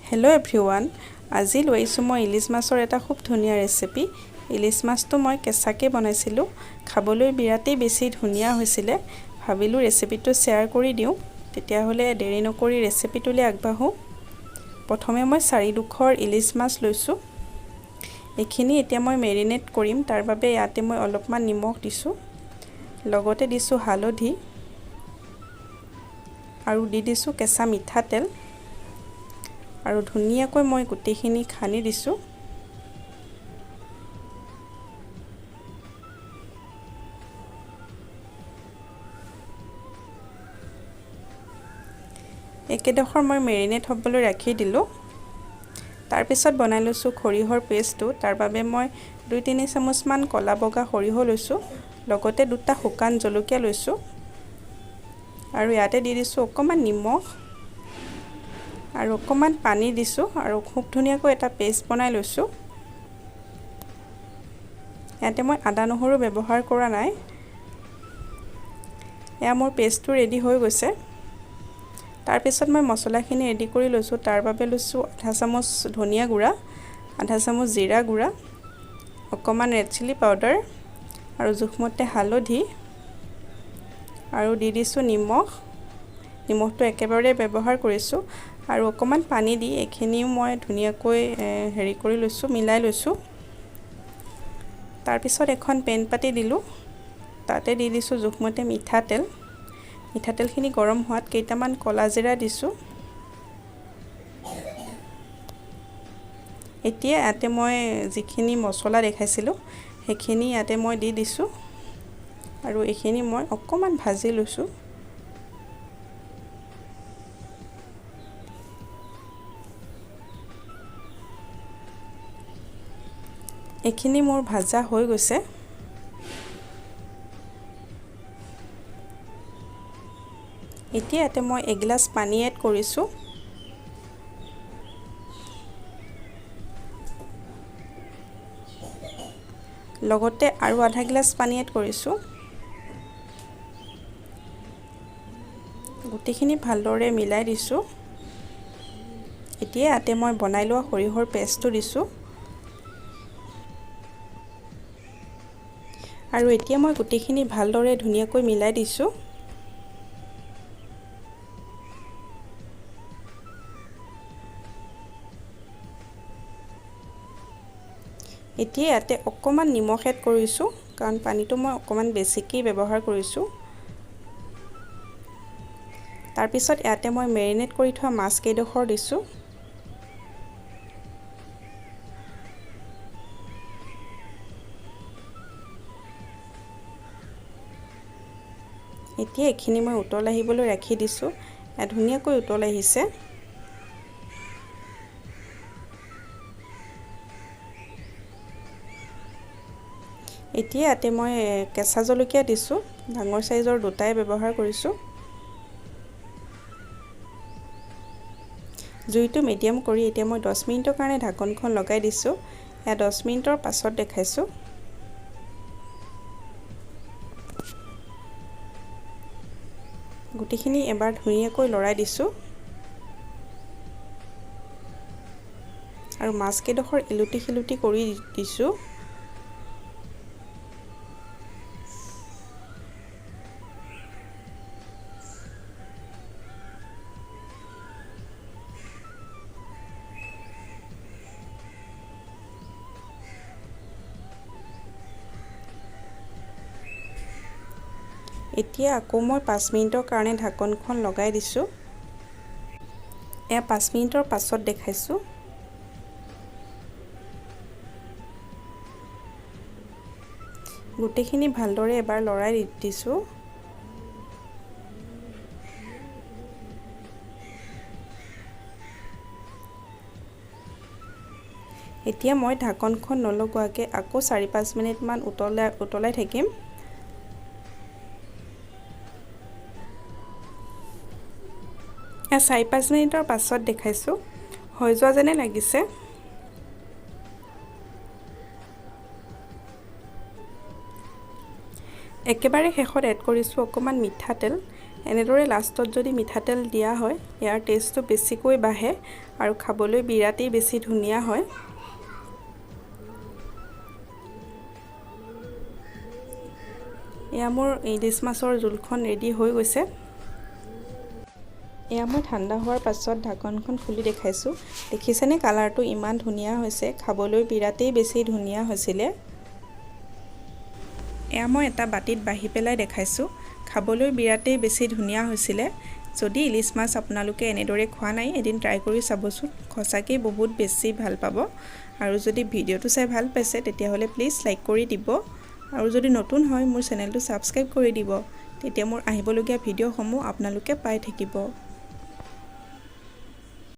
Hello' everyone, আজি লৈছোঁ মই ইলিছ মাছৰ এটা খুব ধুনীয়া ৰেচিপি। ইলিছ মাছটো মই কেঁচাকৈ বনাইছিলোঁ, খাবলৈ বিৰাটেই বেছি ধুনীয়া হৈছিলে। ভাবিলোঁ ৰেচিপিটো শ্বেয়াৰ কৰি দিওঁ। তেতিয়াহ'লে দেৰি নকৰি ৰেচিপিটোলৈ আগবাঢ়োঁ। প্ৰথমে মই 4 ডোখৰ ইলিছ মাছ লৈছোঁ। এইখিনি এতিয়া মই মেৰিনেট কৰিম। তাৰ বাবে ইয়াতে মই অলপমান নিমখ দিছোঁ, লগতে দিছোঁ হালধি আৰু দি দিছোঁ কেঁচা মিঠাতেল আৰু ধুনীয়াকৈ মই গোটেইখিনি খানি দিছোঁ। একেডোখৰ মই মেৰিনেট হ'বলৈ ৰাখি দিলোঁ। তাৰপিছত বনাই লৈছোঁ সৰিয়হৰ পেষ্টটো। তাৰ বাবে মই 2-3 চামুচমান ক'লা বগা সৰিয়হ লৈছোঁ, লগতে 2টা শুকান জলকীয়া লৈছোঁ আৰু ইয়াতে দি দিছোঁ অকণমান নিমখ আৰু অকণমান পানী দিছোঁ আৰু খুব ধুনীয়াকৈ এটা পেষ্ট বনাই লৈছোঁ। ইয়াতে মই আদা নহৰু ব্যৱহাৰ কৰা নাই। এয়া মোৰ পেষ্টটো ৰেডি হৈ গৈছে। তাৰপিছত মই মছলাখিনি ৰেডি কৰি লৈছোঁ। তাৰ বাবে লৈছোঁ 1/2 চামুচ ধনিয়া গুড়া, 1/2 চামুচ জিৰা গুড়া, অকণমান ৰেড চিলি পাউডাৰ আৰু জোখমতে হালধি আৰু দি দিছোঁ নিমখ। নিমখটো একেবাৰে ব্যৱহাৰ কৰিছোঁ আৰু অকণমান পানী দি এইখিনিও মই ধুনীয়াকৈ কৰি লৈছোঁ, মিলাই লৈছোঁ। তাৰপিছত এখন পেন পাতি দিলোঁ, তাতে দি দিছোঁ জোখমতে মিঠাতেল। মিঠাতেলখিনি গৰম হোৱাত কেইটামান ক'লা জিৰা দিছোঁ। এতিয়া ইয়াতে মই যিখিনি মছলা দেখাইছিলোঁ সেইখিনি ইয়াতে মই দি দিছোঁ আৰু এইখিনি মই অকণমান ভাজি লৈছোঁ। এইখিনি মোৰ ভাজা হৈ গৈছে। এতিয়া ইয়াতে মই এগিলাচ পানী এড কৰিছোঁ। লগতে আৰু আধা গিলাচ পানী এড কৰিছোঁ। গোটেইখিনি ভালদৰে মিলাই দিছোঁ। এতিয়া ইয়াতে মই বনাই লোৱা সৰিয়হৰ পেষ্টটো দিছোঁ আৰু এতিয়া মই গোটেইখিনি ভালদৰে ধুনীয়াকৈ মিলাই দিছোঁ। এতিয়া ইয়াতে অকণমান নিমখ এড কৰিছোঁ, কাৰণ পানীটো মই অকণমান বেছিকৈ ব্যৱহাৰ কৰিছোঁ। তাৰপিছত ইয়াতে মই মেৰিনেট কৰি থোৱা মাছকেইডোখৰ দিছোঁ। এতিয়া এইখিনি মই উতল আহিবলৈ ৰাখি দিছোঁ। ধুনীয়াকৈ উতল আহিছে। এতিয়া ইয়াতে মই কেঁচা জলকীয়া দিছোঁ, ডাঙৰ চাইজৰ 2টাই ব্যৱহাৰ কৰিছোঁ। জুইটো মিডিয়াম কৰি এতিয়া মই 10 মিনিটৰ কাৰণে ঢাকনখন লগাই দিছোঁ। এয়া 10 মিনিটৰ পাছত দেখাইছোঁ। গোটেইখিনি এবাৰ ধুনীয়াকৈ লৰাই দিছোঁ আৰু মাছকেইডোখৰ ইলুটি শিলুটি কৰি দিছোঁ। এতিয়া আকৌ মই 5 মিনিটৰ কাৰণে ঢাকনখন লগাই দিছোঁ। এয়া 5 মিনিটৰ পাছত দেখাইছোঁ। গোটেইখিনি ভালদৰে এবাৰ লৰাই দিছোঁ। এতিয়া মই ঢাকনখন নলগোৱাকৈ আকৌ 4-5 মিনিটমান উতলাই থাকিম। এয়া 4-5 মিনিটৰ পাছত দেখাইছোঁ। হৈ যোৱা যেনে লাগিছে। একেবাৰে শেষত এড কৰিছোঁ অকণমান মিঠাতেল। এনেদৰে লাষ্টত যদি মিঠাতেল দিয়া হয় ইয়াৰ টেষ্টটো বেছিকৈ বাঢ়ে আৰু খাবলৈ বিৰাটেই বেছি ধুনীয়া হয়। এয়া মোৰ ইলিছ মাছৰ জোলখন ৰেডি হৈ গৈছে। এয়া মই ঠাণ্ডা হোৱাৰ পাছত ঢাকনখন খুলি দেখাইছোঁ। দেখিছেনে কালাৰটো ইমান ধুনীয়া হৈছে, খাবলৈ বিৰাটেই বেছি ধুনীয়া হৈছিলে। এয়া মই এটা বাটিত বাঢ়ি পেলাই দেখাইছোঁ, খাবলৈ বিৰাটেই বেছি ধুনীয়া হৈছিলে। যদি ইলিছ মাছ আপোনালোকে এনেদৰে খোৱা নাই এদিন ট্ৰাই কৰি চাবচোন, সঁচাকৈ বহুত বেছি ভাল পাব। আৰু যদি ভিডিঅ'টো চাই ভাল পাইছে তেতিয়াহ'লে প্লিজ লাইক কৰি দিব আৰু যদি নতুন হয় মোৰ চেনেলটো ছাবস্ক্ৰাইব কৰি দিব, তেতিয়া মোৰ আহিবলগীয়া ভিডিঅ'সমূহ আপোনালোকে পাই থাকিব।